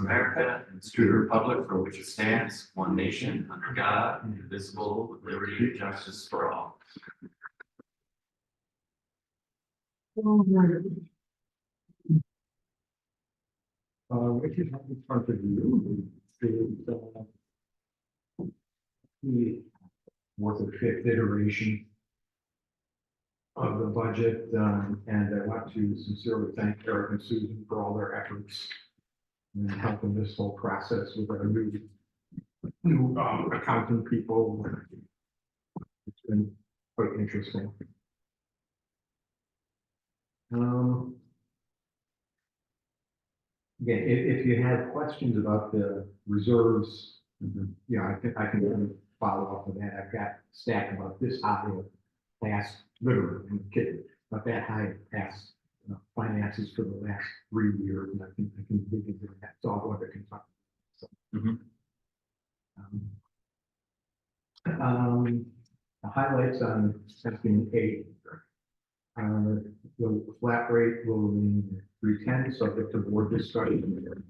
America and to the republic for which it stands, one nation, under God, indivisible, with liberty and justice for all. What you have in front of you is the fifth iteration of the budget, and I want to sincerely thank Eric and Susan for all their efforts in helping this whole process with our new accounting people. It's been quite interesting. Again, if you have questions about the reserves, I can follow up with that. I've got stacked about this high of past, literally, I'm kidding, but that high of past finances for the last 3 years, and I can dig into that. So I'll go to Kentucky. So, the highlights on section 8. The flat rate will remain 310, subject to board discussion.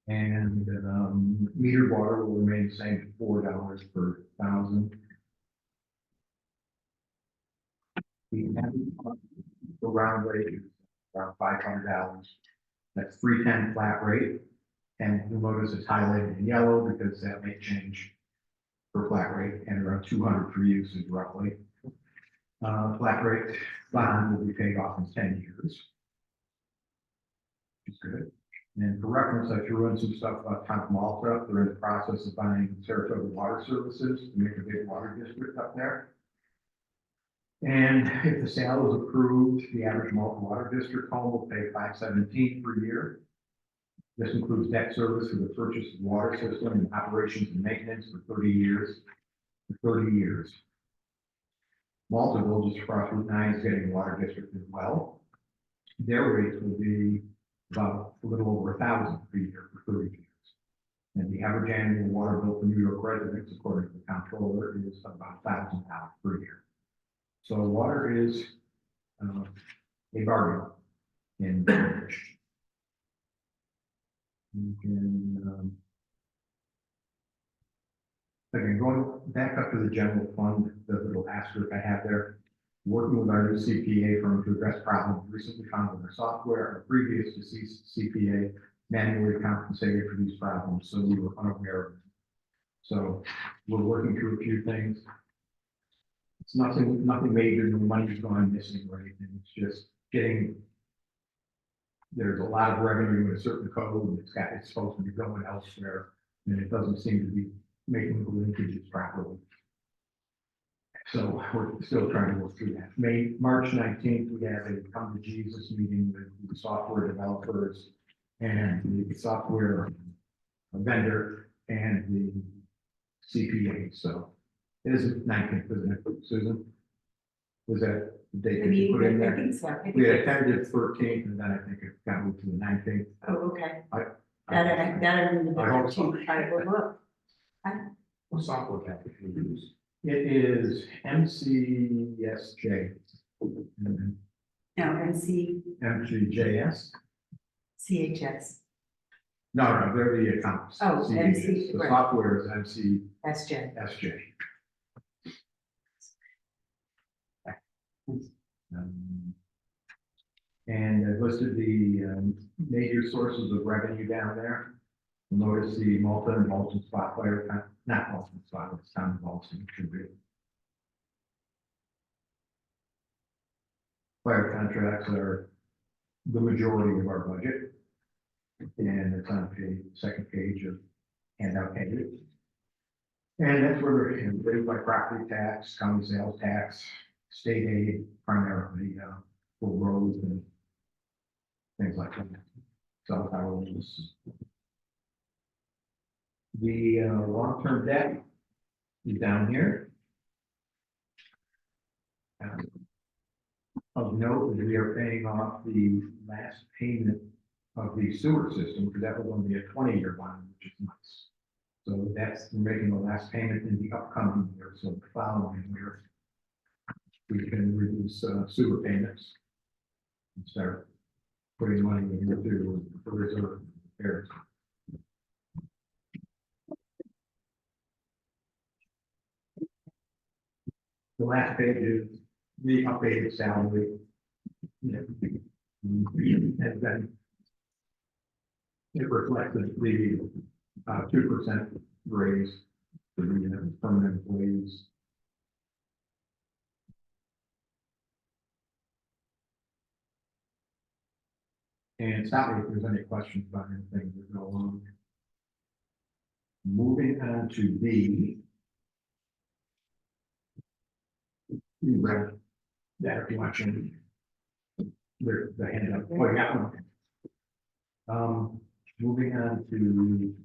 And metered water will remain the same at $4 per thousand. The round rate is around $500. That's 310 flat rate, and you'll notice it's highlighted in yellow because that may change for flat rate, and around 200 for usage roughly. Flat rate bond will be paid off in 10 years, which is good. And for reference, I threw in some stuff about Town of Malta. They're in the process of buying Saratoga Water Services to make a big water district up there. And if the sale is approved, the average Malta Water District home will pay $517 per year. This includes debt service for the purchase of water system and operations and maintenance for 30 years. Maltaville, just across Route 9, is getting a water district as well. Their rates will be about a little over $1,000 per year for 30 years. And the average annual water bill for New York residents, according to the comptroller, is about $1,000 per year. So water is a bargain in Greenwich. You can, again, going back up to the general fund, the little asterisk I have there, working with our new CPA firm to address problems recently found in our software. Our previous deceased CPA manually compensated for these problems, so we were unaware of them. So we're working through a few things. It's nothing major, no money's gone missing or anything. It's just getting. There's a lot of revenue in a certain code, and it's supposed to be going elsewhere, and it doesn't seem to be making the linkages properly. So we're still trying to work through that. March 19th, we have a come to Jesus meeting with the software developers and the software vendor and the CPA. So it is 19th, isn't it, Susan? Was that the date that you put in there? I think so. We had tentative 13th, and then I think it got moved to the 19th. Oh, okay. I hope so. I will look. What software package we use? It is MCSJ. No, MCJS? CHS. No, they're the accounts. Oh, CHS. MC, The right. software is SJ. MCSJ. And I've listed the major sources of revenue down there. Notice the Malta and Bolton spot fire, not Bolton spot, it's Town of Bolton, should be. Fire contracts are the majority of our budget. And it's on the second page of handout pages. And that's where we're raised by property tax, county sales tax, state aid, primarily for roads and things like that. So I will just. The long-term debt is down here. Of note is we are paying off the last payment of the sewer system, because that was only a 20-year bond, which is nice. So we're making the last payment in the upcoming year. So the following year, we can reduce sewer payments and start putting money into the reserve areas. The last page is the updated salary. And then it reflected the 2% raise for the permanent employees. And stop me if there's any questions about anything that go along. Moving on to B. You read that if you want to. The handout. Oh, yeah. Moving on to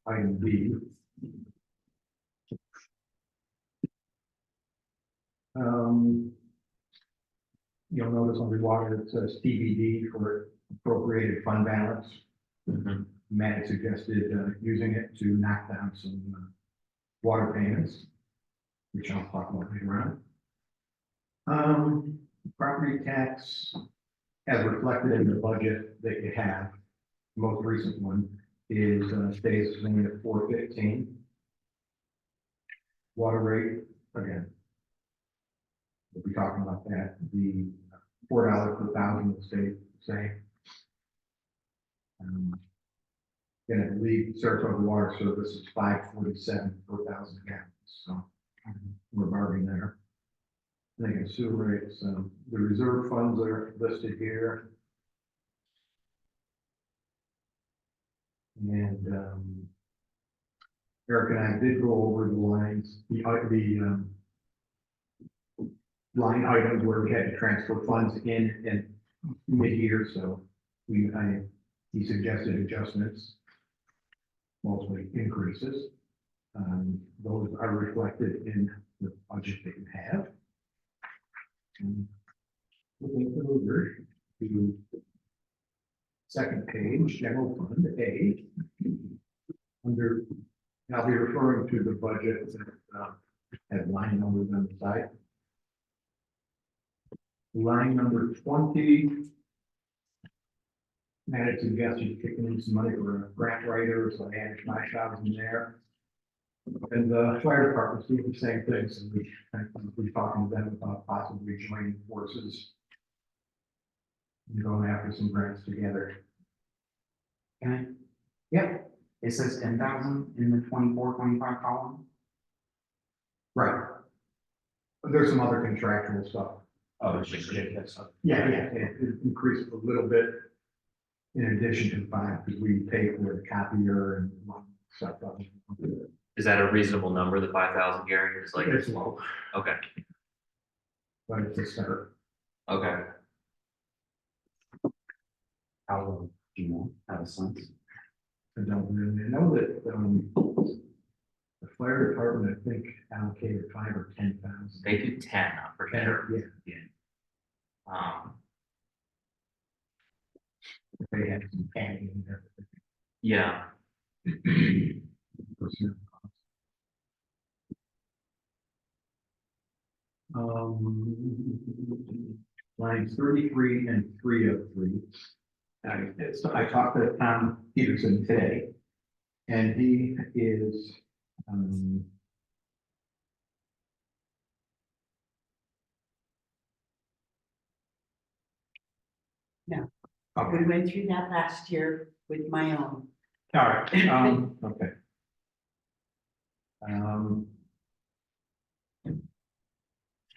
item B. You'll notice on the water it says TBD for appropriated fund balance. Matt had suggested using it to knock down some water payments, which I'll talk about later on. Property tax, as reflected in the budget that you have, the most recent one is stays only at 415. Water rate, again, we'll be talking about that. The $4 per thousand will stay the same. And I believe Saratoga Water Service is $5.47 per thousand gallons. So we're bargaining there. I think in sewer rates, the reserve funds are listed here. And Eric and I did go over the lines, the line items where we had to transfer funds in mid-year. So he suggested adjustments, mostly increases. Those are reflected in the budget that you have. Looking over to second page, general fund A. Under, and I'll be referring to the budget that has line numbers on the side. Line number 20. Matt had suggested kicking in some money for a grant writer, so I added my jobs in there. And the fire department's doing the same thing, so we're talking to them about possibly joining forces and going after some grants together. Can Yep, I, it says 10,000 in the 24-25 column? right. But there's some other contractual stuff. Oh, it's just ridiculous. Yeah, it increased a little bit in addition to 5, because we pay for the copier and stuff. Is that a reasonable number, the 5,000, Gary? Is like, It's low, okay, but it's a start. okay. How low, do you know, out of sense? I don't really know that, the fire department, I think, allocated 5,000 or 10,000. They do 10, I'm for sure. Yeah, Um, they had some candy and everything. yeah, Personnel costs. Lines 33 and 303. I talked to Tom Peterson today, and he is, No. okay. We went through that last year with my own. All right, okay.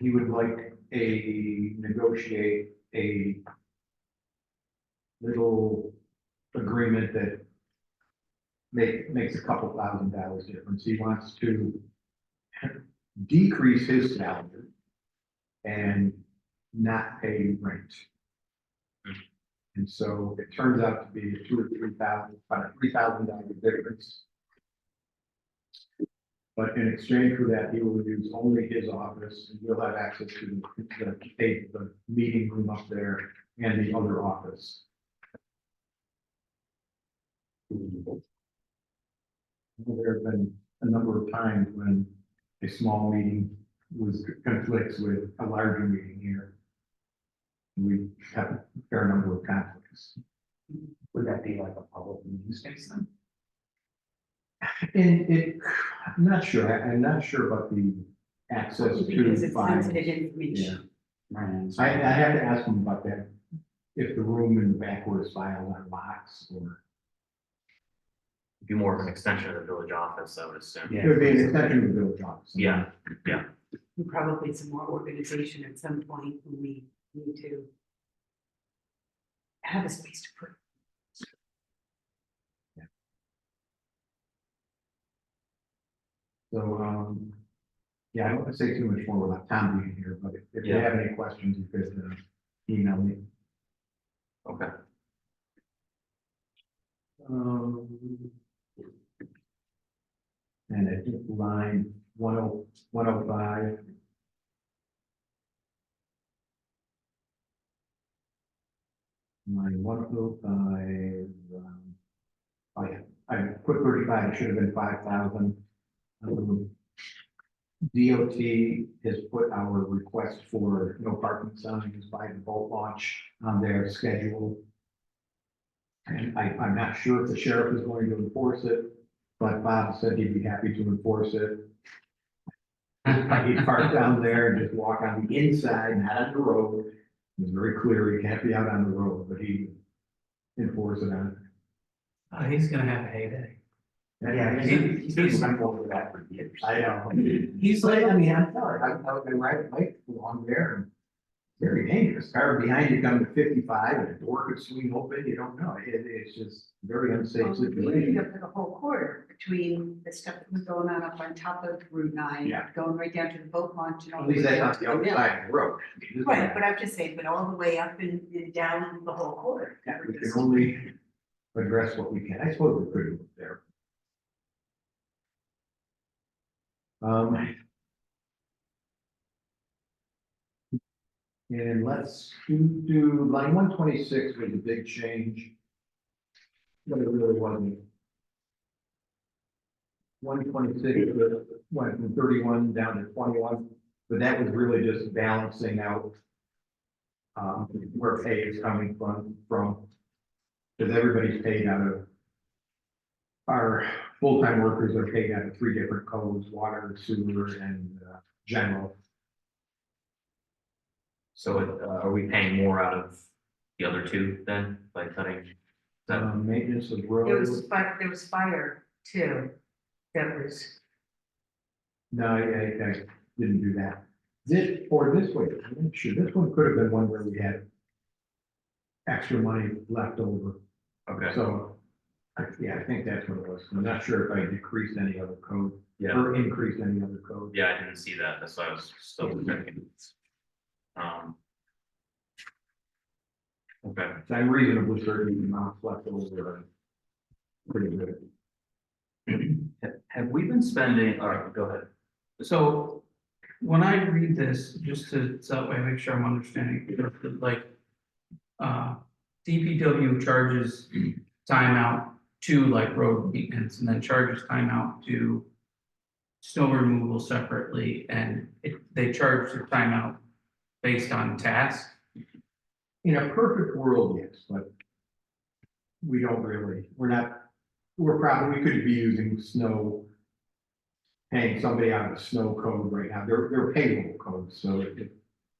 He would like negotiate a little agreement that makes a couple $1,000 difference. He wants to decrease his salary and not pay rent. And so it turns out to be a $2,000 or $3,000 difference. But in exchange for that, he will use only his office, and we'll have access to the meeting room up there and the other office. There have been a number of times when a small meeting conflicts with a larger meeting here. We have a fair number of conflicts. Would that be like a public meeting space then? And it, I'm not sure, I'm not sure about the access Because to it's files. sensitive information. Right. I have to ask them about that, if the room in the back where his files are locks, or Be more of an extension of the village office, I would assume. Yeah. it would be an extension of the village office. Yeah. And probably some more organization at some point when we need to have a space to put. So, yeah, I don't want to say too much more without Tom being here, but if you Yeah. have any questions, you could, email me. Okay. Um, and I think line 105. Line 105, oh yeah, I put 35, it should have been 5,000. DOT has put our request for no parking signs by the boat launch on their schedule. And I'm not sure if the sheriff is going to enforce it, but Bob said he'd be happy to enforce it. He'd park down there and just walk on the inside, not on the road. It was very clear he can't be out on the road, but he enforce it on. He's gonna have a heyday. Yeah, he's been responsible for that for years. I know. He's But like, I mean, I'm sorry, I've been riding a bike along there and very dangerous. Car behind you coming to 55 and the door could swing open, you don't know. It's just very unsafe We ended situation. up with a whole quarter between the stuff that was going on up on top of Route 9. Yeah. Going right down to the boat launch and all. At the least way that's down on to the mill. other side of the road. Right, but I'm just saying, but all the way up and down the whole quarter. Yeah, we can only address what we can. I suppose we could move there. And let's do line 126 was a big change. But it really wasn't. 126 went from 31 down to 21, but that was really just balancing out where pay is coming from. Because everybody's paid out of, our full-time workers are paid out of 3 different codes: water, sewer, and general. So are we paying more out of the other two then, by cutting? That, Maintenance of roads. There was fire too. That was, No, I didn't do that. This way, I'm not sure, this one could have been one where we had extra money left over. okay, So, yeah, I think that's what it was. I'm not sure if I decreased any other code yeah, or increased any other code. yeah, I didn't see that, that's why I was still checking. Okay, So I'm reasonably certain the amounts left over are pretty good. have we been spending, all right, go ahead. so when I read this, just to, so that way I make sure I'm understanding, like, DPW charges timeout to like road maintenance and then charges timeout to snow removal separately, and they charge the timeout based on task. In a perfect world, yes, but we don't really, we're probably, we could be using snow, paying somebody out of the snow code right now. They're payroll codes, so it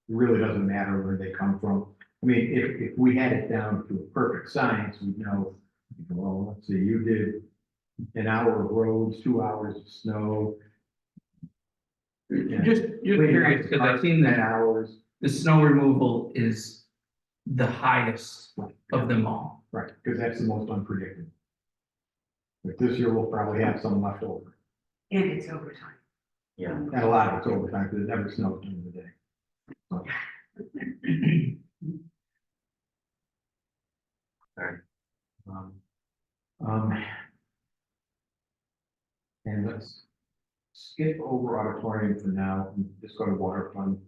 really doesn't matter where they come from. I mean, if we had it down to a perfect science, we'd know, well, let's see, you did an hour of roads, 2 hours of snow. Just curious, because I've seen 10 that hours. the snow removal is the highest of them all. Right, because that's the most unpredictable. But this year we'll probably have some left over, and it's overtime. Yeah, and a lot of it's overtime because it never snows during the day. So, um, and let's skip over auditorium for now and just go to water fund.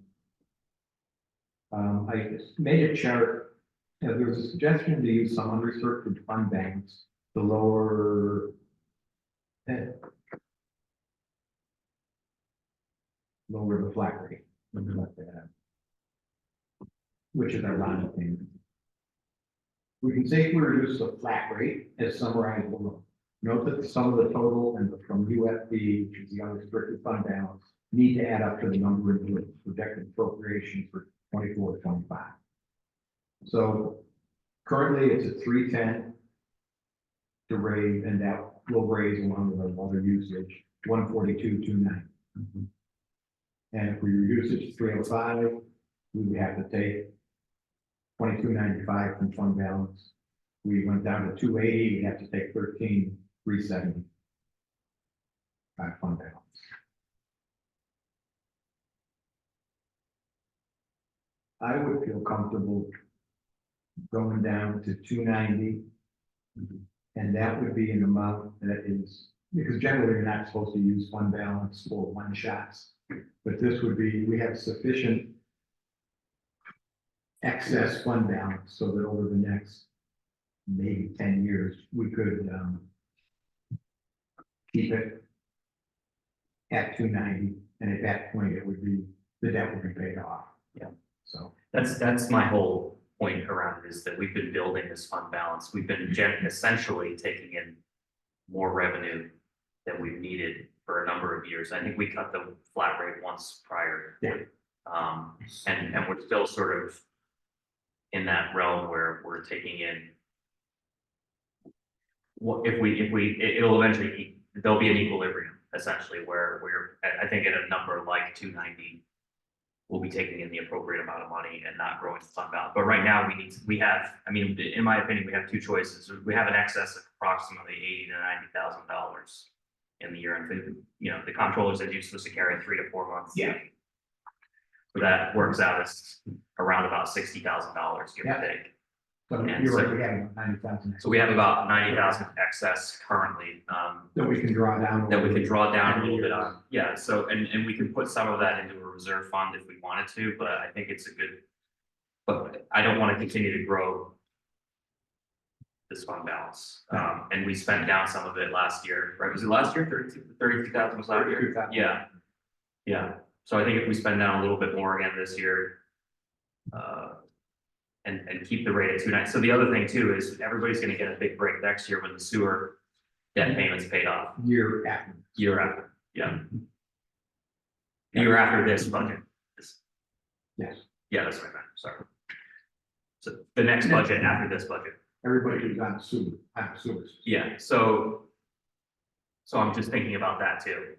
I just made a chart. There was a suggestion to use some unrestricted fund banks to lower the flat rate. Like that. Which is ironic thing. We can safely reduce the flat rate as summarized below. Note that the sum of the total and the from UFB, which is the unrestricted fund balance, need to add up to the number in the projected appropriations for 24-25. So currently it's at 310 to raise, and that will raise along with our other usage, 142,290. And if we reduce it to 305, we would have to take 2295 from fund balance. We went down to 280, we have to take 13,370 by fund balance. I would feel comfortable going down to 290. And that would be an amount that is, because generally you're not supposed to use fund balance for one shots. But this would be, we have sufficient excess fund balance so that over the next maybe 10 years, we could keep it at 290, and at that point, it would be, the debt would be paid off. Yeah. So That's my whole point around it, is that we've been building this fund balance. We've been essentially taking in more revenue than we've needed for a number of years. I think we cut the flat rate once prior. Yeah. And we're still sort of in that realm where we're taking in. What if it'll eventually, there'll be an equilibrium essentially where we're, I think at a number like 290. We'll be taking in the appropriate amount of money and not growing the fund balance. But right now we have, I mean, in my opinion, we have two choices. We have an excess of approximately $80,000 to $90,000 in the year. And the comptroller said you're supposed to carry 3 to 4 months. Yeah. So that works out as around about $60,000, give or Yeah. take. So And you're so- right, we have about 90,000. So we have about 90,000 excess currently, That we can draw down. that we could draw down a little bit on. Yeah, so, and we can put some of that into a reserve fund if we wanted to, but I think it's a good. But I don't want to continue to grow this fund balance. And we spent down some of it last year, right? Was it last year? 32,000 was last year? 32,000. Yeah. Yeah, so I think if we spend down a little bit more again this year. And keep the rate at 290. So the other thing too is everybody's gonna get a big break next year when the sewer debt payments paid off. Year after. Year after, yeah. Year after this budget. Yes, Yeah, that's what I meant, sorry. So the next budget after this budget. everybody who's on sewers. Yeah, so I'm just thinking about that too,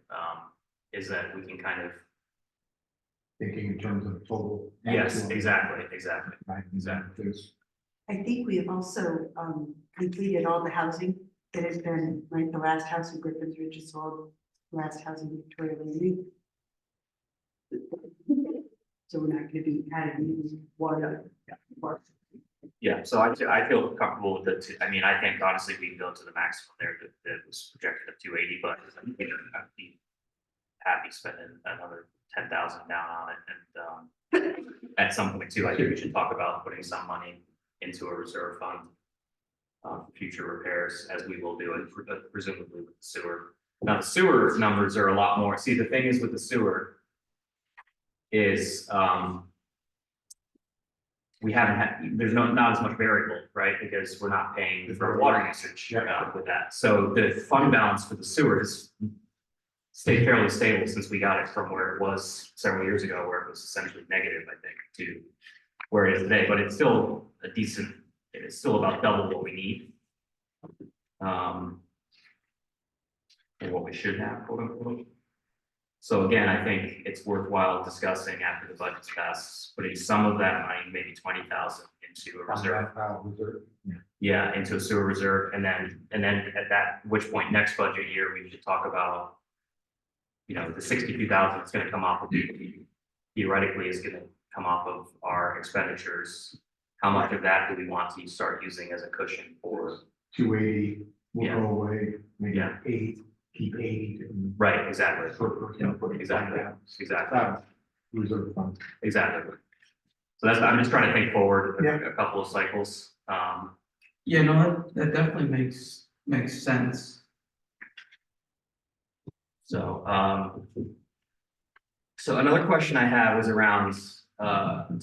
is that we can kind of, Thinking in terms of total. yes, actual, exactly. Right, exactly. There's- I think we have also completed all the housing that has been, like the last house in Griffin's Ridge is sold, last house in Victoria Landing. So we're not gonna be adding any water. Yeah, so I feel comfortable with it. I mean, I think honestly, we can go to the maximum there that was projected at 280, but I'd be happy spending another 10,000 down on it. And at some point too, I think we should talk about putting some money into a reserve fund for future repairs, as we will do it presumably with the sewer. Now, the sewer numbers are a lot more. See, the thing is with the sewer is we haven't had, there's not as much variable, right? Because we're not paying for water usage with that. So the fund balance for the sewer has stayed fairly stable since we got it from where it was several years ago, where it was essentially negative, I think, to where it is today, but it's still a decent, it's still about double what we need. And what we should have, quote unquote. So again, I think it's worthwhile discussing after the budget's passed, putting some of that money, maybe 20,000 into a reserve. Reserve. Yeah. Yeah, into a sewer reserve, and then at that, which point next budget year, we should talk about. The 62,000 is gonna come off of theoretically is gonna come off of our expenditures. How much of that do we want to start using as a cushion for? 280 will Yeah. go away, maybe Yeah. 80, keep 80. Right, exactly, For exactly. Reserve fund. exactly. So I'm just trying to think forward Yeah. a couple of cycles. Yeah, no, that definitely makes sense. So another question I had was around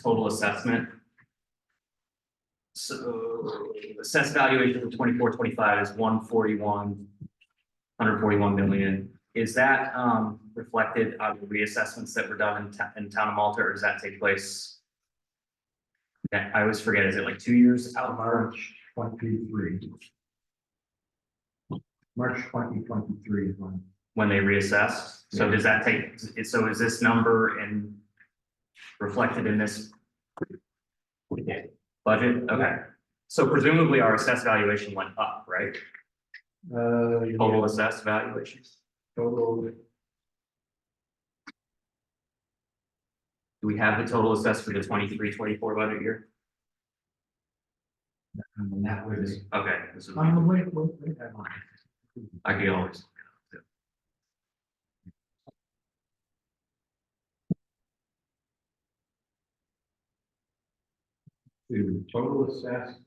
total assessment. So assessed valuation for 24-25 is 141 million. Is that reflected on the reassessments that were done in town of Malta, or does that take place? Yeah, I always forget, is it like 2 years out? March 23. March 2023 is When they reassess? So does that take, so is this number reflected in this budget? Okay. So presumably our assessed valuation went up, right? Total assessed valuations? total, Do we have the total assessed for the 23-24 budget year? and that was, Okay, this is, wait, I can always. to total assessed.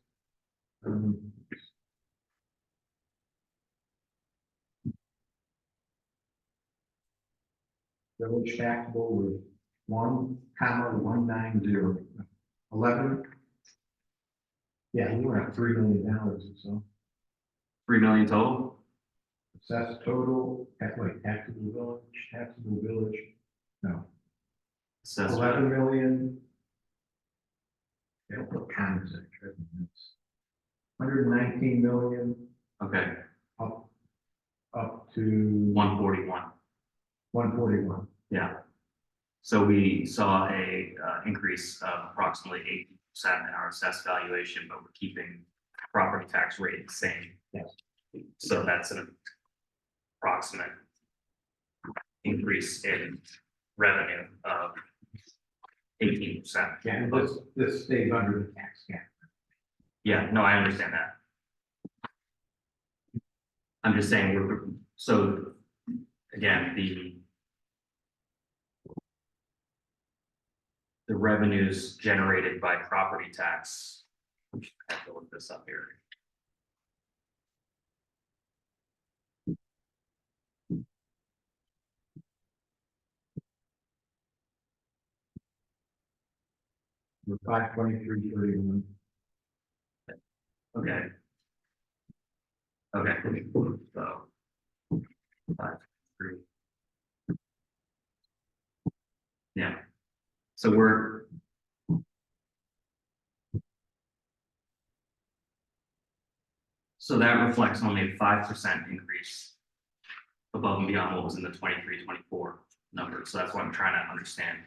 Village taxable was 1,190. 11. Yeah, we were at $3 million or so. 3 million total? Assessed total, taxable village, no, Assessed, 11 million. They don't put commas in it. 119 million okay, up to 141, 141. yeah. So we saw a increase of approximately 80% in our assessed valuation, but we're keeping property tax rate the same. Yes. So that's an approximate increase in revenue of 18%. Yeah, and this stays under the tax cap. Yeah, no, I understand that. I'm just saying, so, again, the revenues generated by property tax, I have to look this up here. We're 523.31. Okay. Okay, so. 5, 3. Yeah. So so that reflects only a 5% increase above and beyond what was in the 23-24 number. So that's what I'm trying to understand.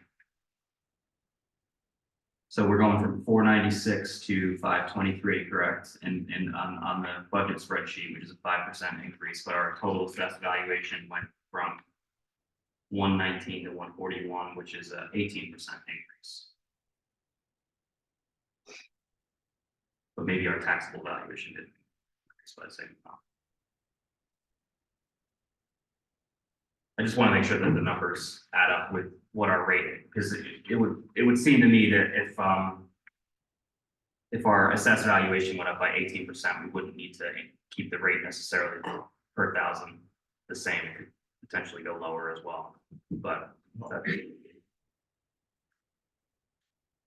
So we're going from 496 to 523, correct? And on the budget spreadsheet, which is a 5% increase, but our total assessed valuation went from 119 to 141, which is a 18% increase. But maybe our taxable valuation didn't increase by the same amount. I just want to make sure that the numbers add up with what our rate, because it would seem to me that if our assessed valuation went up by 18%, we wouldn't need to keep the rate necessarily per thousand the same. It could potentially go lower as well, but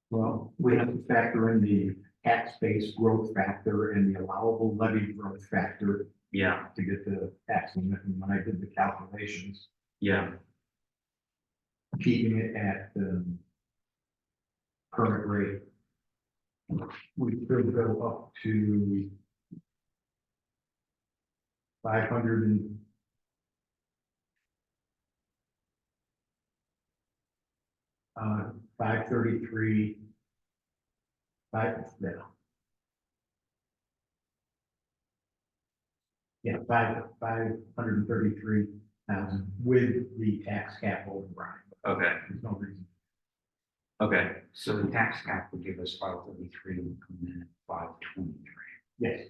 Well, we have to factor in the tax-based growth factor and the allowable levy growth factor yeah, to get the tax limit. And when I did the calculations, yeah, keeping it at the current rate, we could go up to 500 and 533, yeah, 533,000 with the tax cap override. okay, There's no reason. okay, So the tax cap would give us 533 and come in at 523 Yes,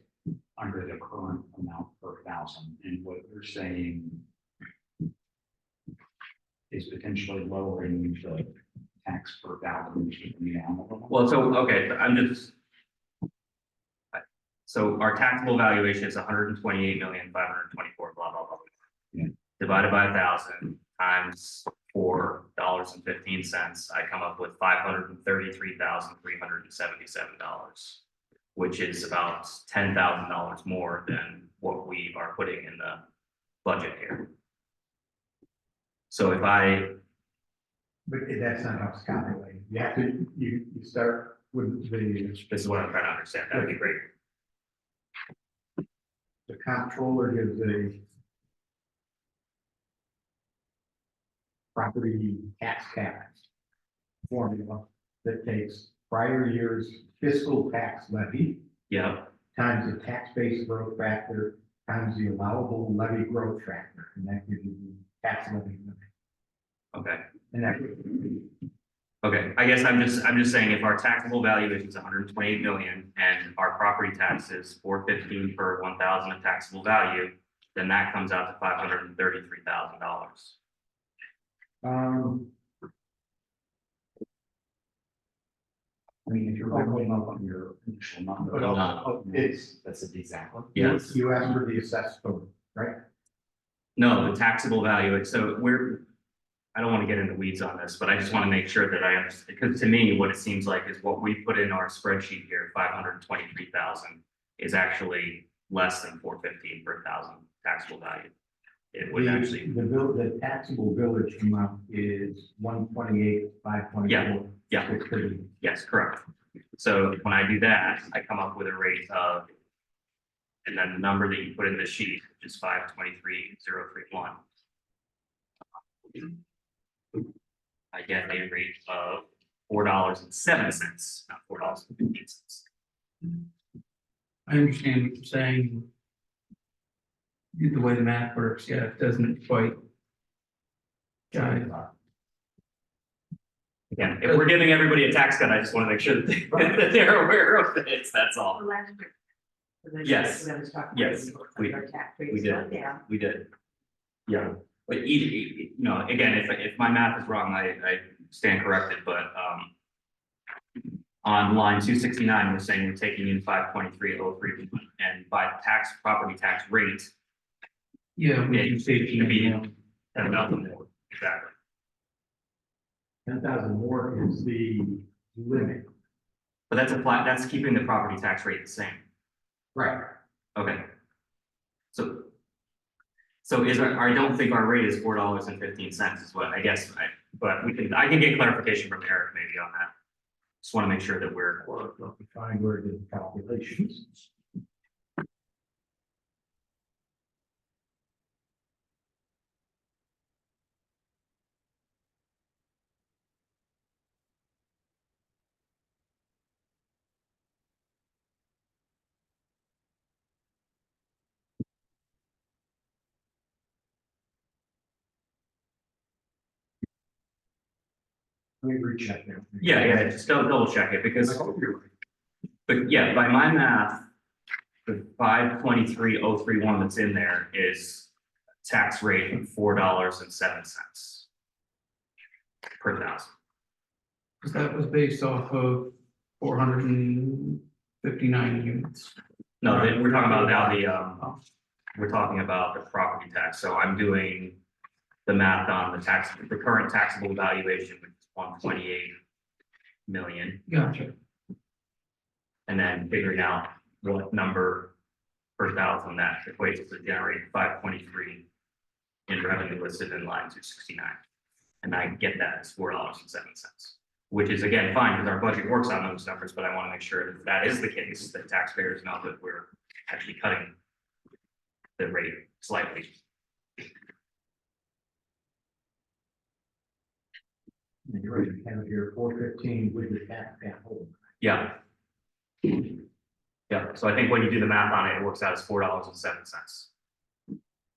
under the current amount per thousand. And what you're saying is potentially lowering the tax per thousand. well, so, okay, so our taxable valuation is 128,524,000, blah, blah, blah. Yeah. Divided by 1,000 times $4.15, I come up with $533,377. which is about $10,000 more than what we are putting in the budget here. So if I, But that's not how it's calculated. You have to, you start with this is what I'm trying to understand, that would be great. the comptroller gives a property tax cap formula that takes prior year's fiscal tax levy Yeah, times the tax base growth factor times the allowable levy growth factor, and that gives you the tax levy limit. okay. And that, Okay, I guess I'm just saying if our taxable valuation is 128 million and our property tax is 415 per 1,000 of taxable value, then that comes out to $533,000. I mean, if you're going up on your initial number. but it's, That's the exact one. Yes. you asked for the assessed total, right? No, the taxable value, so I don't want to get into weeds on this, but I just want to make sure that I understand, because to me, what it seems like is what we put in our spreadsheet here, 523,000 is actually less than 415 per thousand taxable value. It would actually, The taxable village amount is 128, 524. yeah. Yes, correct. So when I do that, I come up with a rate of, and then the number that you put in the sheet, which is 523,031. I get a rate of $4.07, not $4.15. I understand what you're saying. The way the math works, yeah, it doesn't quite. jive. Again, if we're giving everybody a tax cut, I just want to make sure that that they're aware of it, that's all. Yes. Yes, we did. We did. Yeah, but again, if my math is wrong, I stand corrected, but on line 269, we're saying we're taking in 523.03, and by the property tax rate, Yeah, we it can say should be 10,000 more, exactly. 10,000 more is the limit. But that's keeping the property tax rate the same. Right. Okay. So I don't think our rate is $4.15 is what I guess, but I can get clarification from Eric maybe on that. Just want to make sure that we're, Or let me find where it is in calculations. Let me recheck now. yeah, just double check it because, but yeah, by my math, the 523.031 that's in there is tax rate of $4.07 per thousand. Because that was based off of 459 units. No, we're talking about now we're talking about the property tax. So I'm doing the math on the current taxable valuation, which is 128 million, Gotcha. and then figuring out what number per thousand that equates to generate 523 in revenue listed in line 269. And I get that as $4.07, which is again fine because our budget works on those numbers, but I want to make sure that that is the case, that taxpayers know that we're actually cutting the rate slightly. You're right, you have it here, 415 with the tax cap hold. Yeah. Yeah, so I think when you do the math on it, it works out as $4.07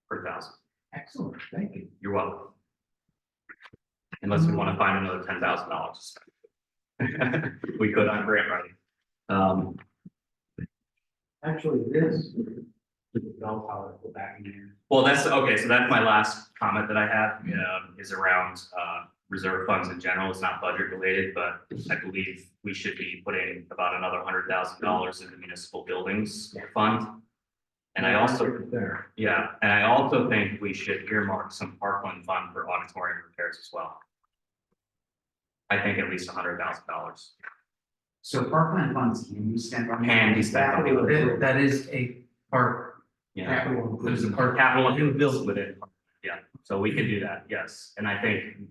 per thousand. Excellent, thank you. You're welcome. Unless we want to find another $10,000 to spend. We could on grant writing. Actually, this is the bell tower, go back in here. Well, that's okay. So that's my last comment that I have is around reserve funds in general. It's not budget related, but I believe we should be putting about another $100,000 in the municipal buildings fund. And I also, There. yeah, and I also think we should earmark some parkland fund for auditorium repairs as well. I think at least $100,000. So parkland funds can be spent on. Can be spent on the- That is a park, Yeah, Capital there's a improvement. park. capital New improvements build. within, yeah, so we can do that, yes, and I think.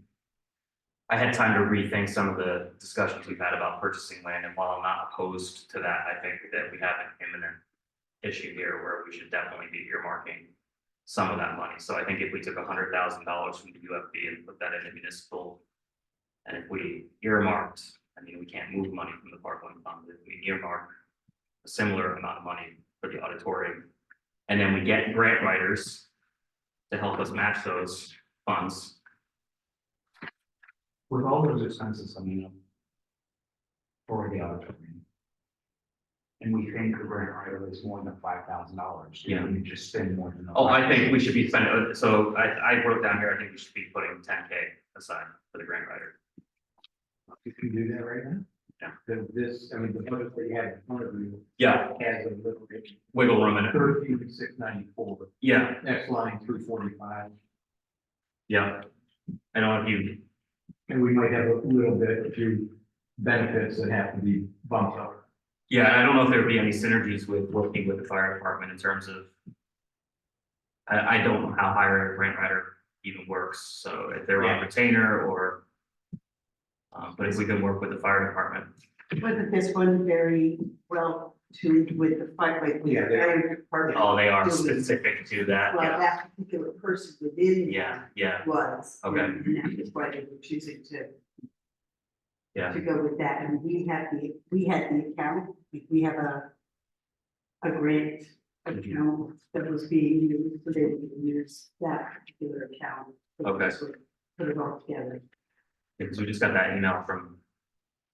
I had time to rethink some of the discussions we've had about purchasing land, and while I'm not opposed to that, I think that we have an imminent issue here where we should definitely be earmarking some of that money. So I think if we took $100,000 from the UFB and put that in a municipal, and if we earmarked, I mean, we can't move money from the parkland fund, if we earmark a similar amount of money for the auditorium, and then we get grant writers to help us match those funds. With all those expenses coming up for the auditorium. And we think the grant writer is more than $5,000. Yeah. We just spend more than. Oh, I think we should be spending, so I wrote down here, I think we should be putting 10K aside for the grant writer. You can do that right now? Yeah. This, I mean, the budget that you had in front of you Yeah, has a little bit. wiggle room in it. 13,694, Yeah, next line 345, yeah. I don't know if you, and we might have a little bit, a few benefits that have to be bumped up. yeah, I don't know if there'd be any synergies with working with the fire department in terms of. I don't know how hiring a grant writer even works, so if they're on retainer or. But if we can work with the fire department, Wasn't this one very well tuned with the fire, like, with the Yeah, they- fire department? oh, they are Doing- specific to that, Well, yeah, that particular person within. yeah, yeah, Was. Okay. And that is why they were choosing to. yeah. To go with that, and we had the account, we have a grant account that was being used, so they would use that particular account. So Okay. this would Put it all together. Because we just got that email from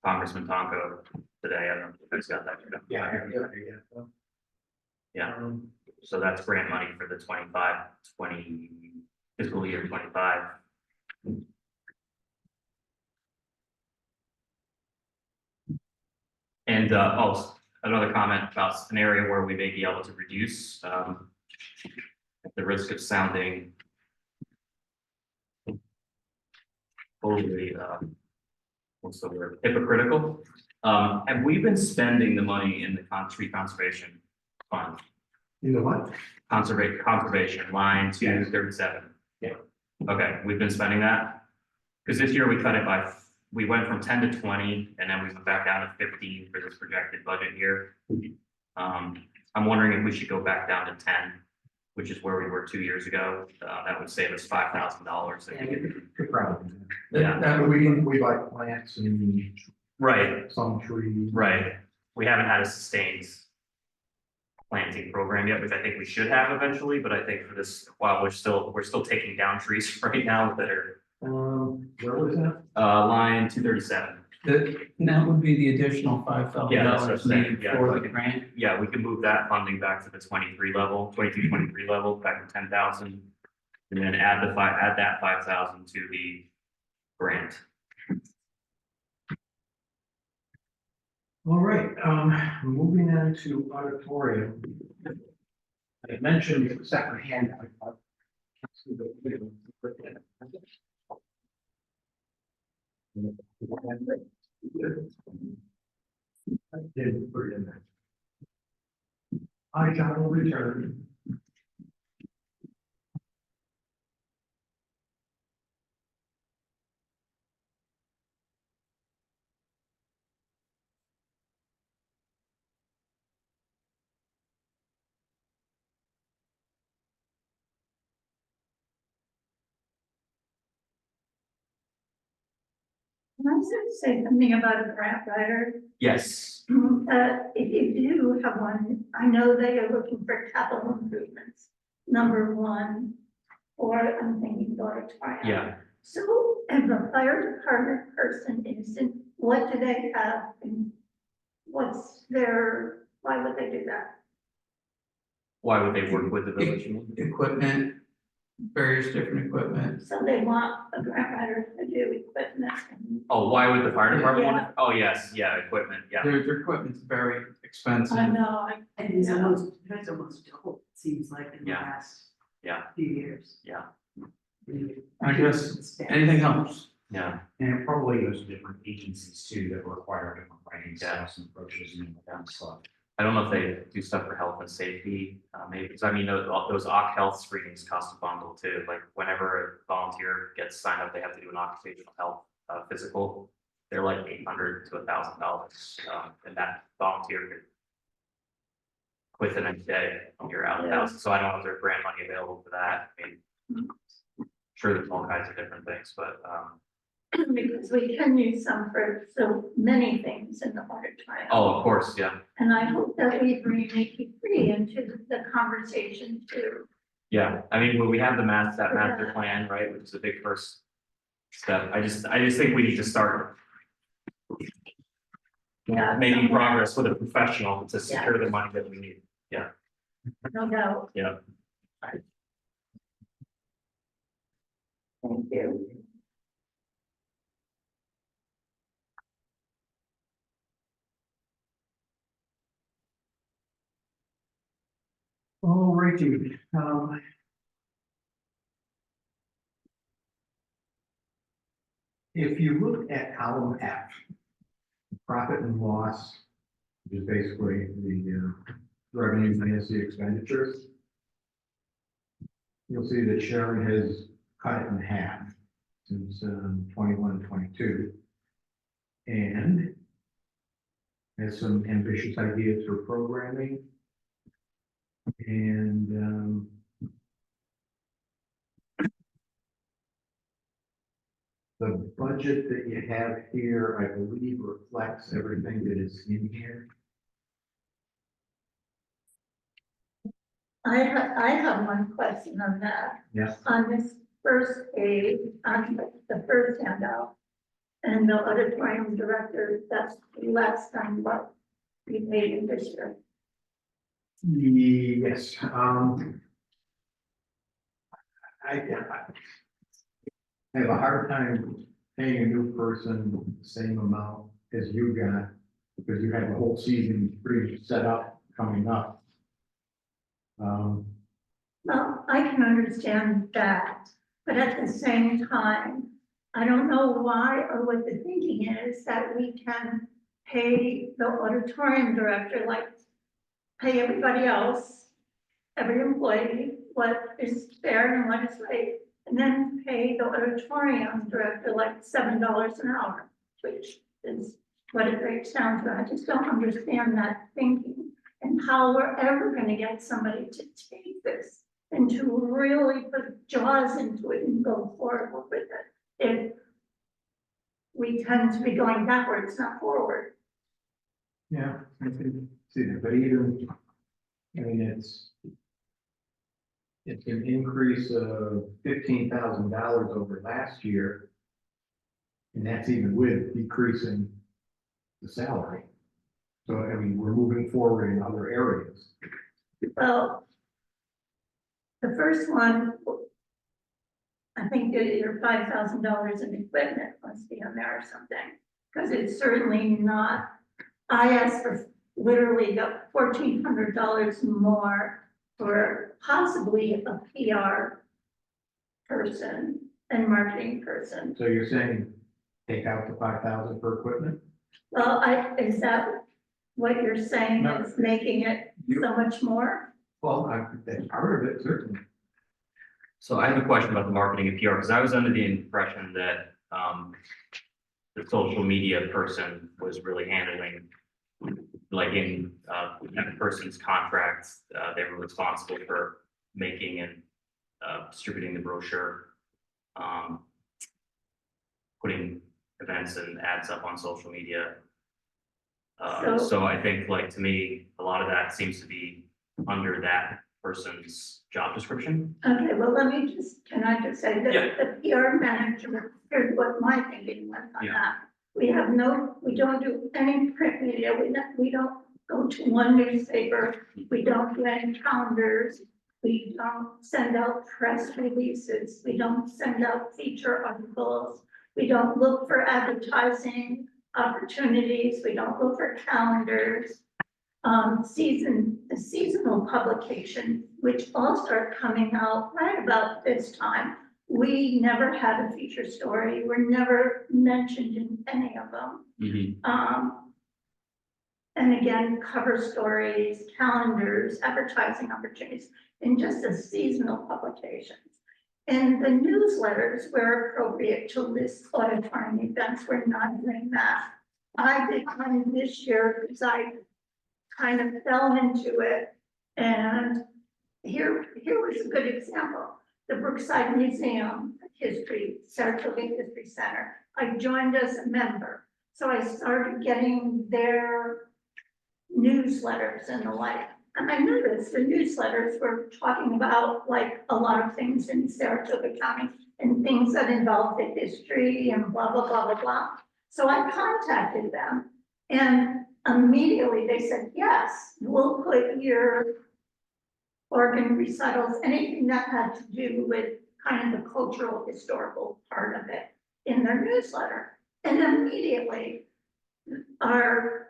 Congressman Tonko today, I don't know if you guys got that. Yeah. So that's grant money for the 20 fiscal year 25. And, another comment about an area where we may be able to reduce, at the risk of sounding totally, what's the word, hypocritical. Have we been spending the money in the tree conservation fund? You know what? Conservation, line 237. Yeah. Okay, we've been spending that? Because this year we cut it by, we went from 10 to 20, and then we went back down to 15 for this projected budget year. I'm wondering if we should go back down to 10, which is where we were 2 years ago. That would save us $5,000. if we could- Could probably. Yeah. That would be, We like plants and Right, some trees. right. We haven't had a sustained planting program yet, which I think we should have eventually, but I think for this, while we're still taking down trees right now that are, Where was that? line 237. that would be the additional $5,000 Yeah, that's what I'm saying, needed yeah, for like- the grant. Yeah, we can move that funding back to the 23 level, 23 level, back to 10,000. And then add that 5,000 to the grant. All right, moving on to auditorium. I mentioned the second hand. I did put it in there. I shall return. Can I just say something about a grant writer? Yes, If you do have one, I know they are looking for capital improvements, number one, or I'm thinking auditorium. yeah. So if a fire department person is in, what do they have and what's their, why would they do that? Why would they work with the village? Equipment, various different equipment. So they want a grant writer to do equipment and Oh, why would the fire department want it? Oh, yes, yeah, equipment, yeah. Their equipment's very expensive. I know, And it's almost double, it seems like in the Yeah. last. Yeah. Few years. Yeah. I guess anything helps. Yeah, And probably there's different agencies too that require different writing Yeah. styles and approaches and all that stuff. I don't know if they do stuff for health and safety, maybe, because I mean, those OC health screenings cost a bundle too, like whenever a volunteer gets signed up, they have to do an occupational health, physical. They're like $800 to $1,000, and that volunteer could quit the next day, you're out of the house, so I don't know if there's grant money available for that, I mean. Sure, there's all kinds of different things, but, Because we can use some for so many things in the auditorium. oh, of course, yeah, And I hope that we bring Nikki Free into the conversation too. yeah, I mean, when we have that master plan, right, which is a big first step, I just think we need to start Yeah. making progress with a professional to secure the money that we need. No doubt. Yeah. Thank you. All righty, if you look at column F, profit and loss, which is basically the revenues minus the expenditures, you'll see that Sharon has cut it in half since 21, 22. And has some ambitious ideas for programming. And the budget that you have here, I believe, reflects everything that is in here. I have one question on that. Yes. On this first page, on the first handout. And the auditorium director, that's less than what we paid in this year. Yes, I have a hard time paying a new person the same amount as you got, because you have the whole season pretty set up coming up. Well, I can understand that, but at the same time, I don't know why or what the thinking is that we can pay the auditorium director, like pay everybody else, every employee, what is fair and what is right, and then pay the auditorium director like $7 an hour, which is what it breaks down to. I just don't understand that thinking and how we're ever gonna get somebody to take this and to really put jaws into it and go forward with it. If we tend to be going backwards, not forward. Yeah, I can see that, but even, I mean, it's an increase of $15,000 over last year. And that's even with decreasing the salary. So, I mean, we're moving forward in other areas. Well, the first one, I think that your $5,000 in equipment must be on there or something, because it's certainly not. I asked for literally $1,400 more for possibly a PR person and marketing person. So you're saying take out the 5,000 for equipment? Well, is that what you're saying No. is making it so much more? Well, that's part of it, certainly. So I have a question about the marketing and PR, because I was under the impression that, the social media person was really handling, like in, that person's contracts, they were responsible for making and, distributing the brochure, putting events and ads up on social media. So I think, like, to me, a lot of that seems to be under that person's job description. Okay, well, can I just say that the PR manager, here's what my thinking was on Yeah. that. We don't do any print media, we don't go to one newspaper, we don't do any calendars, we don't send out press releases, we don't send out feature articles, we don't look for advertising opportunities, we don't look for calendars. The seasonal publication, which all start coming out right about this time, we never had a feature story, we're never mentioned in any of them. And again, cover stories, calendars, advertising opportunities, and just the seasonal publications. And the newsletters were appropriate to list auditorium events, we're not doing that. I did one this year because I kind of fell into it. And here was a good example. The Brookside Museum History, Saratoga History Center. I joined as a member. So I started getting their newsletters and the like. And I noticed the newsletters were talking about like a lot of things in Saratoga County and things that involved the history and blah, blah, blah, blah, blah. So I contacted them and immediately they said, yes, we'll put your organ recitals, anything that had to do with kind of the cultural, historical part of it in their newsletter. And immediately our,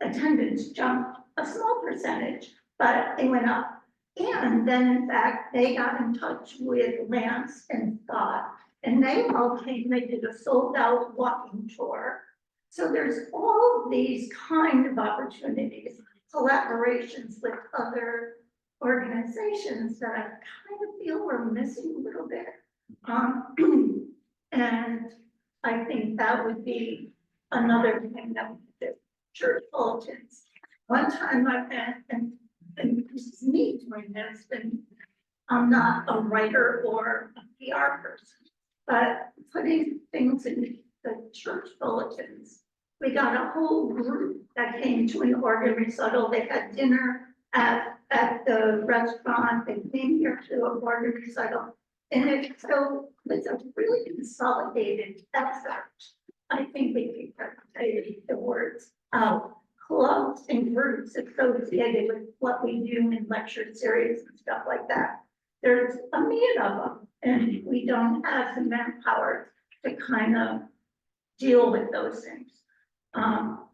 attendance jumped a small percentage, but it went up. And then in fact, they got in touch with Lance and Scott, and they all came, they did a sold out walking tour. So there's all these kind of opportunities, collaborations with other organizations that I kind of feel we're missing a little bit. And I think that would be another thing that we could do. Church bulletins. One time I went, and this is me doing this, and I'm not a writer or a PR person, but putting things in the church bulletins. We got a whole group that came to an organ recital. They had dinner at the restaurant. They came here to an organ recital. And it's a really consolidated effort. I think we could take the words out, clubs and groups associated with what we do in lecture series and stuff like that. There's a million of them, and we don't have the manpower to kind of deal with those things.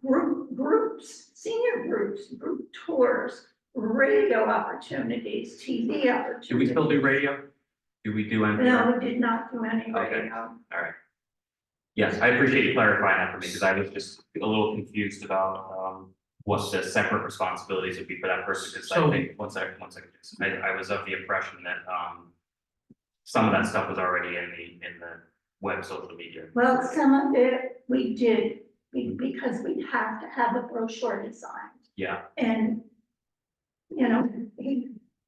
Groups, senior groups, group tours, radio opportunities, TV opportunities. Do we still do radio? Do we do NPR? No, we did not do any Okay. radio. All right. Yes, I appreciate you clarifying that for me, because I was just a little confused about, what the separate responsibilities would be for that person, because I So- think, one second, I was of the impression that, some of that stuff was already in the web social media. Well, some of it we did because we have to have a brochure designed. Yeah, And,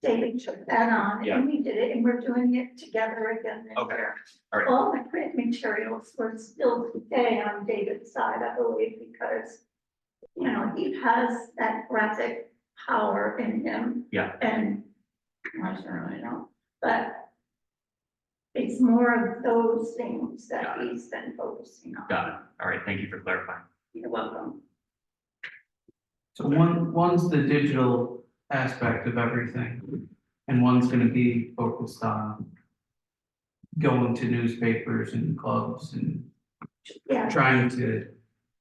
David took that on Yeah. and we did it, and we're doing it together again this Okay. year. all right, All the print materials were still today on David's side, I believe, because, he has that graphic power in him. Yeah. And I certainly don't, but it's more of those things that Got it. he's been focusing on. got it. All right, thank you for clarifying. You're welcome. So one's the digital aspect of everything, and one's gonna be focused on going to newspapers and clubs and Yeah, trying to,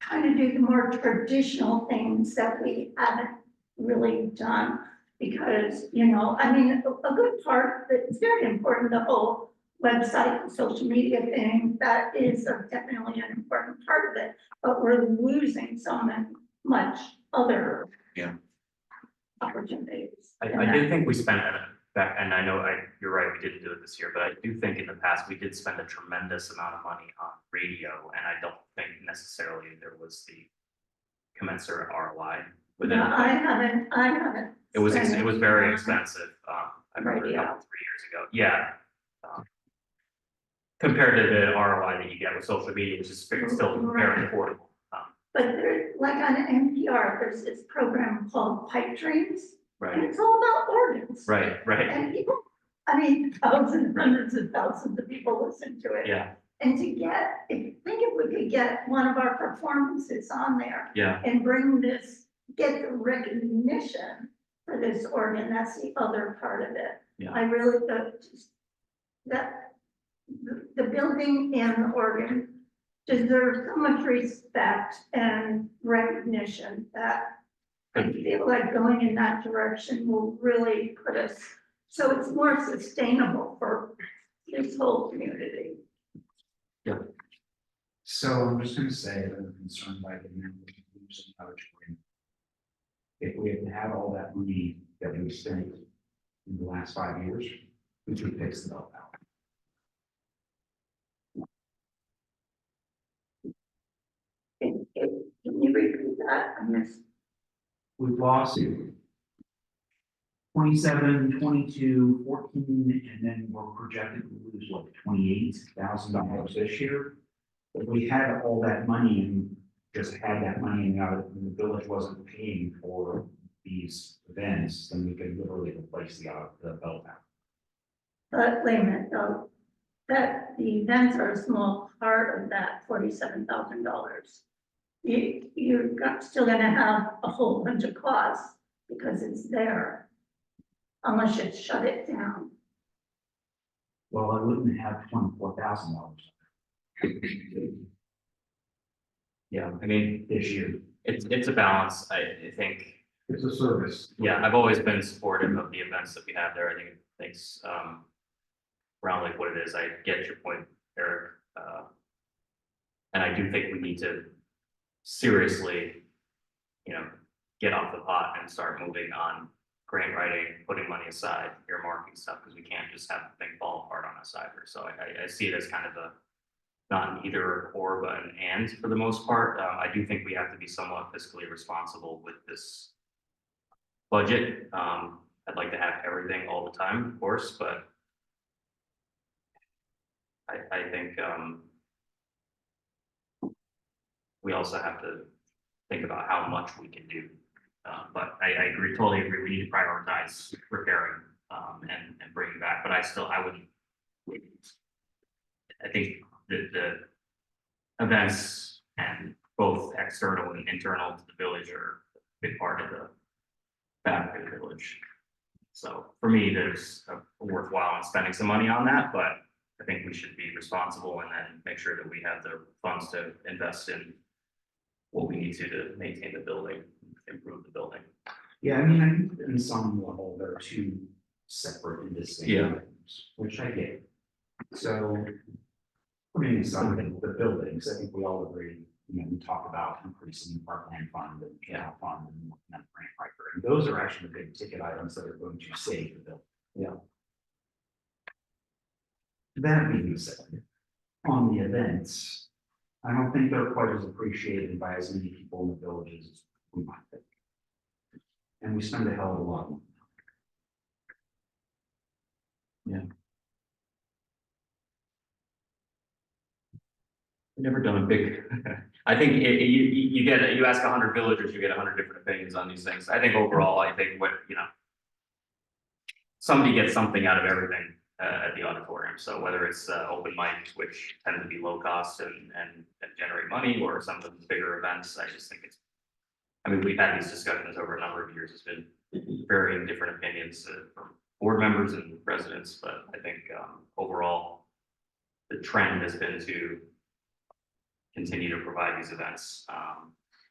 kind of do the more traditional things that we haven't really done. Because, a good part, it's very important, the whole website and social media thing, that is definitely an important part of it. But we're losing so much other Yeah. opportunities. I did think we spent back, and I know you're right, we didn't do it this year, but I do think in the past, we did spend a tremendous amount of money on radio, and I don't think necessarily there was the commensurate ROI with it. No, I haven't. It was spent very any expensive, I remember a Radio. couple, 3 years ago, yeah. Compared to the ROI that you get with social media, which is still very affordable. But there's, like on NPR, there's this program called Pipe Dreams, and Right, it's all about organs. right, And people, thousands, hundreds of thousands of people listen to it. yeah, And to get, if we could get one of our performances on there yeah, and get the recognition for this organ, that's the other part of it. Yeah. I really thought that the building and the organ deserve so much respect and recognition that I feel like going in that direction will really put us So it's more sustainable for this whole community. So I'm just gonna say that I'm concerned by the amount of use of auditorium. If we had had all that money that we spent in the last 5 years, we could fix the belt out. Can you repeat that? I missed. We've lost 27, 22, 14, and then we're projected to lose what, $28,000 this year? If we had all that money and just had that money and the village wasn't paying for these events, then we could literally replace the bell tower. But wait a minute, though, that the events are a small part of that $47,000. Still gonna have a whole bunch of costs because it's there. Unless you shut it down. Well, I wouldn't have $24,000 Yeah, I mean, this year. it's a balance, I think. It's a service. Yeah, I've always been supportive of the events that we have there. I think things, around like what it is. I get your point, Eric. And I do think we need to seriously, get off the pot and start moving on grant writing, putting money aside, earmarking stuff, because we can't just have the thing fall apart on us either. So I see it as kind of not an either or, but an and for the most part. I do think we have to be somewhat fiscally responsible with this budget. I'd like to have everything all the time, of course, but I think we also have to think about how much we can do. But I agree, totally agree. We need to prioritize repairing and bringing back. But I think the events and both external and internal to the village are a big part of the fabric of the village. So for me, there's a worthwhile in spending some money on that, but I think we should be responsible and then make sure that we have the funds to invest in what we need to maintain the building, improve the building. Yeah, I mean, I think that in some level, they're two separate and distinct Yeah. items, which I get. So, putting aside the buildings, I think we all agree, we talk about increasing the parkland fund and general fund and grant writer. And those are actually the big ticket items that are going to save the building. Yeah. That being said, on the events, I don't think they're quite as appreciated by as many people in the villages as we might think. And we spend a hell of a lot of money. I've never done a big, I think you ask 100 villagers, you get 100 different opinions on these things. I think overall, I think somebody gets something out of everything at the auditorium. So whether it's open mics, which tend to be low cost and generate money, or some of the bigger events, I just think we've had these discussions over a number of years. It's been varying different opinions from board members and residents, but I think overall, the trend has been to continue to provide these events.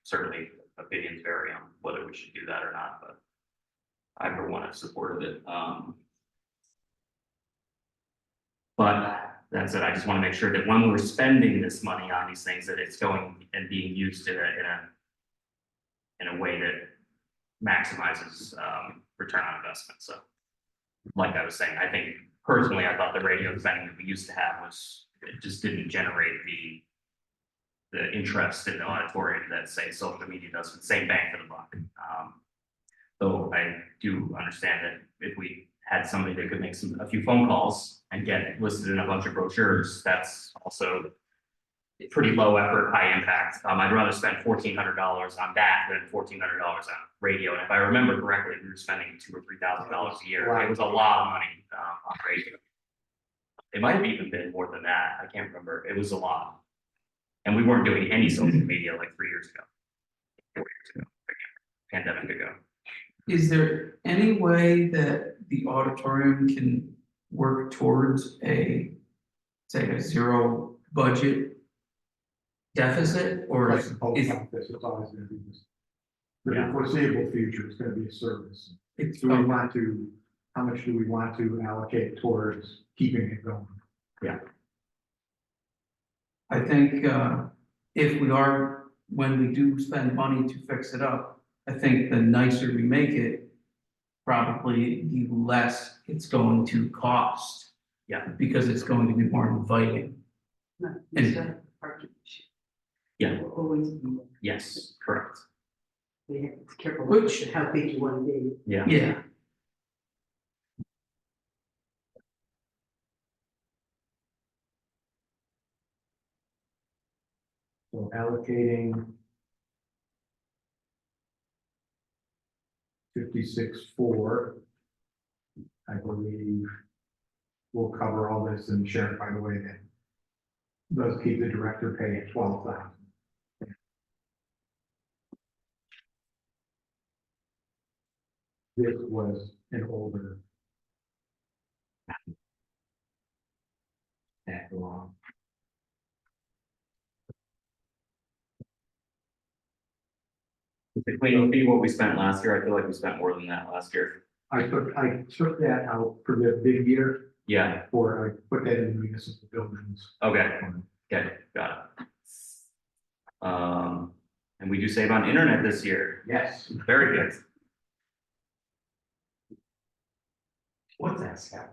Certainly opinions vary on whether we should do that or not, but I for one have supported it. But that said, I just want to make sure that when we're spending this money on these things, that it's going and being used in a way that maximizes return on investment. So like I was saying, I think personally, I thought the radio spending that we used to have it just didn't generate the interest in the auditorium that say social media does, with the same bang for the buck. Though I do understand that if we had somebody that could make a few phone calls and get listed in a bunch of brochures, that's also pretty low effort, high impact. I'd rather spend $1,400 on that than $1,400 on radio. And if I remember correctly, we were spending $2,000 or $3,000 a year. It was a lot of money on radio. It might have even been more than that. I can't remember. It was a lot. And we weren't doing any social media like 3 years ago, 4 years ago, pandemic ago. Is there any way that the auditorium can work towards say a zero budget deficit, or Like the post is office, it's always gonna be this. For Yeah. the foreseeable future, it's gonna be a service. it's Do we want to how much do we want to allocate towards keeping it going? I think, if we are, when we do spend money to fix it up, I think the nicer we make it, probably the less it's going to cost. Yeah. Because it's going to be more inviting. No, And- it's a parking issue. Yeah. Will always be, Yes, correct. we have to be careful Which- with how big you want to be. Yeah. Yeah, So allocating 56.4, I believe, will cover all this, and Sharon, by the way, that does keep the director pay at 12,000. This was an older act along. Between what we spent last year, I feel like we spent more than that last year. I took that out for the big year, Yeah, or I put that in the municipal buildings. okay, got it. And we do save on internet this year, Yes, very good. What's that, Scott?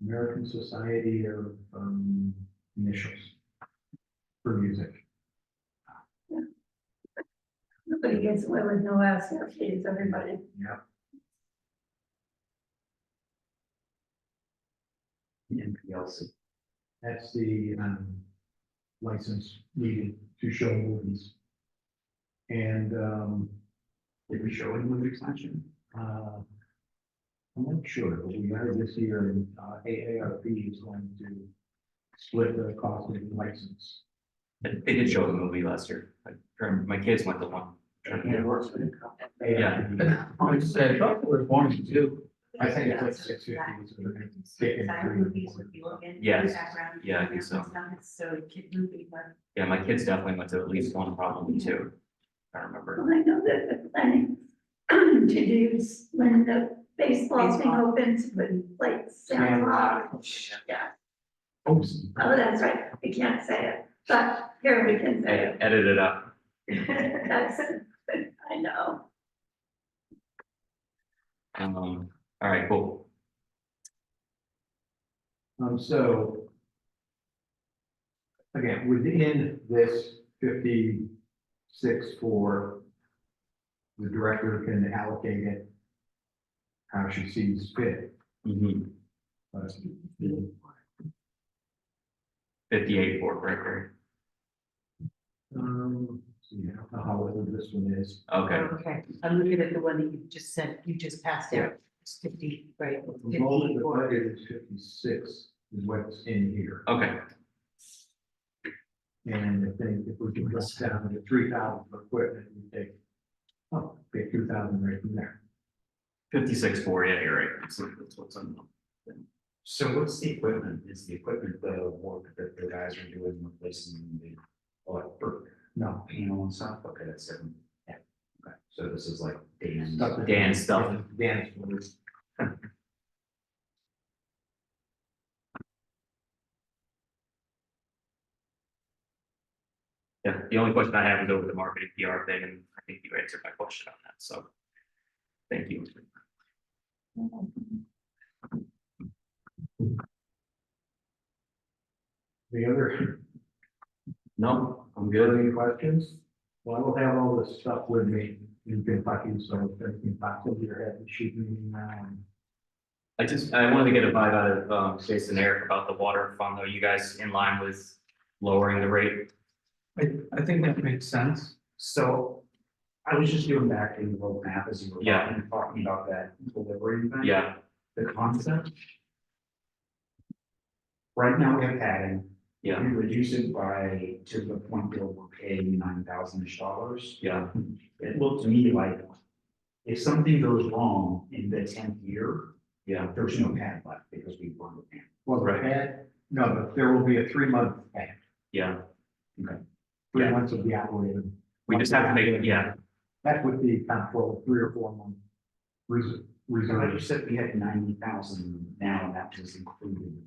American Society of Initials for music. Nobody gets away with no access fees, everybody. Yeah. NPLC. That's the license needed to show movies. And Did we show any movies last year? I'm not sure, but we are this year, and AARP is going to split the cost of the license. They did show a movie last year. My kids went to one. It works for the Yeah. I said, there was one or two. I think it's like 650. So they're gonna take in Silent movies would be looking. Yes. Background. Yeah, I think so. It's not necessarily kid movie, but. Yeah, my kids definitely went to at least one, probably two. I remember. Well, I know that they're planning to do when the baseball thing opens with like Sandlot. Yeah, Oops. oh, that's right, we can't say it, but here we can say it. Edit it up. That's, I know. All right, cool. So again, within this 56.4, the director can allocate it how she sees fit. Mhm. But 58 for Gregory. so yeah, I don't know how old this one is. Okay, Okay, I'm looking at the one that you just said, you just passed out, it's 50, right? The moment the 54. budget is 56 is what's in here. okay, And I think if we can drop down to 3,000 for equipment, we take, oh, get 2,000 right from there. 56 for, yeah, you're right. That's what's on. So what's the equipment? Is the equipment the work that the guys are doing, replacing the electric No. panel and stuff? Okay, that's different. Yeah. Okay, so this is like Dan's. Dan stuff. Dan's orders. Yeah, the only question I have is over the marketing PR thing, and I think you answered my question on that, so. Thank you. The other, No, I'm good, good. any questions? Well, I will have all this stuff with me in Kentucky, so if anything pops into your head, shoot me an email. I wanted to get a vibe out of Jason and Eric about the water fund, though. You guys in line with lowering the rate? I think that makes sense. So I was just doing back in the roadmap as you were Yeah. talking about that delivery thing. Yeah, The concept. Right now we have padding. yeah, We reduce it to the point where we're paying $9,000. yeah, It looked to me like if something goes wrong in the 10th year, yeah, there's no pad left because we burned the pan. Well, the Right. pad, no, but there will be a 3-month pad. yeah. 3 Yeah. months will be operated. We just have to make it, yeah, That would be kind of for 3 or 4 month reserve. You said we had 90,000 now, and that was included.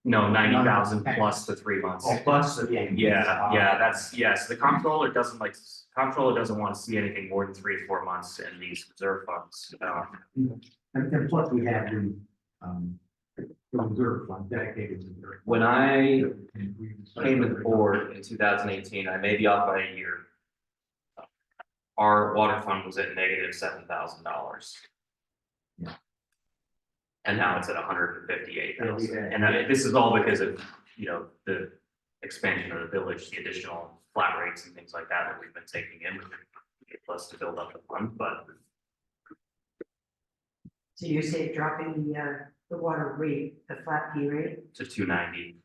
No, 90,000 No. plus the 3 months. Oh, plus the. Yeah, that's, yes, the comptroller doesn't like, comptroller doesn't want to see anything more than 3 to 4 months in these reserve funds. And plus we have the reserve fund dedicated to the. When I And we- came to the board in 2018, I may be off by a year. Our water fund was at negative $7,000. Yeah. And now it's at 158,000. Yeah, we had- And this is all because of, the expansion of the village, the additional flat rates and things like that we've been taking in. Plus to build up the fund, but So you say dropping the water rate, the flat fee rate? to 290.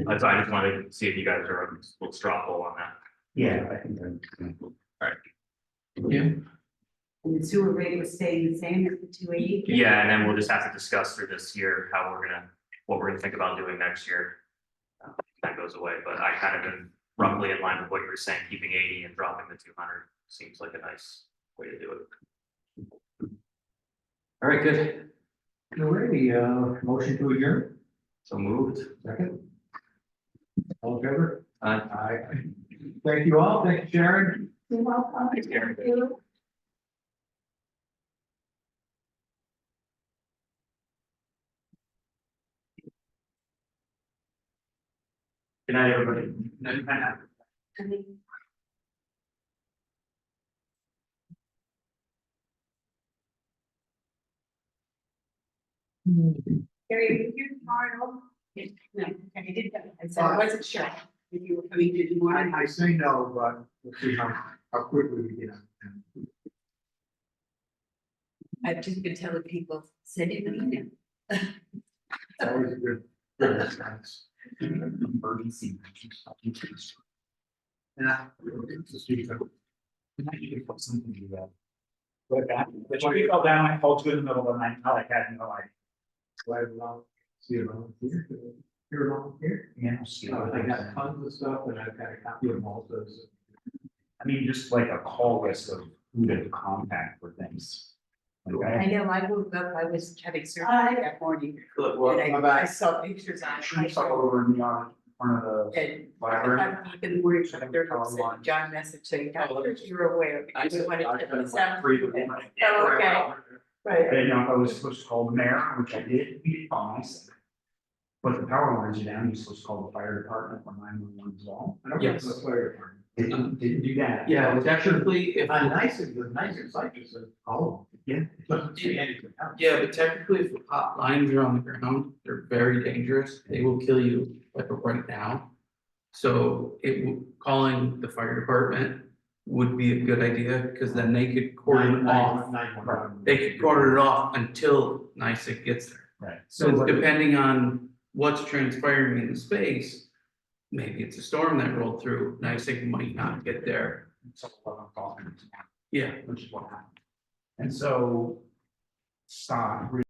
I just wanted to see if you guys are a little straw poll on that. Yeah, I think that. Yeah, And the sewer rate was staying the same as the 280? Yeah, and then we'll just have to discuss through this year how what we're gonna think about doing next year. That goes away, but I kind of been roughly in line with what you were saying, keeping 80 and dropping the 200 seems like a nice way to do it. All right, good. Alrighty, motion to adjourn, So moved. second. All in favor? Uh, Aye. Thank you all, thank you, Sharon. You're welcome. Thanks, Karen. Thank you. Good night, everybody. Gary, you tomorrow? No, I did that. I said I wasn't sure if you were coming to tomorrow. I say no, but we'll see how quickly we get. I've just been telling people, send it an email. It's always a good response. Emergency. Yeah. It's a speaker. You could put something to that. The tree fell down, I called you in the middle of the night, I had no idea. Right along, see it on here, here along here. Yeah. I got tons of stuff and I've got a copy of all those. I mean, just like a call list of who to contact for things. I Okay. know, I woke up, I was having surgery that morning. And I saw pictures on Trees all it. over in the yard, front of the And library. in the morning, John messaged saying, you're aware. Because we wanted to sound. Oh, okay. I Right. didn't know if I was supposed to call the mayor, which I did, he did call, I said. But the power lines are down, you're supposed to call the fire department for 911 as well. I don't Yes. know the fire department. Didn't do that. yeah, technically, if The nicer site just says, oh. Yeah. It doesn't say anything else. Yeah, but technically, if the pot lines are on the ground, they're very dangerous. They will kill you like right now. So calling the fire department would be a good idea, because then they could cordon off. 911. They could cordon it off until NICEAG gets there. Right. So depending on what's transpiring in the space, maybe it's a storm that rolled through, NICEAG might not get there. So 11 o'clock, Yeah. which is what happened. And so, stop.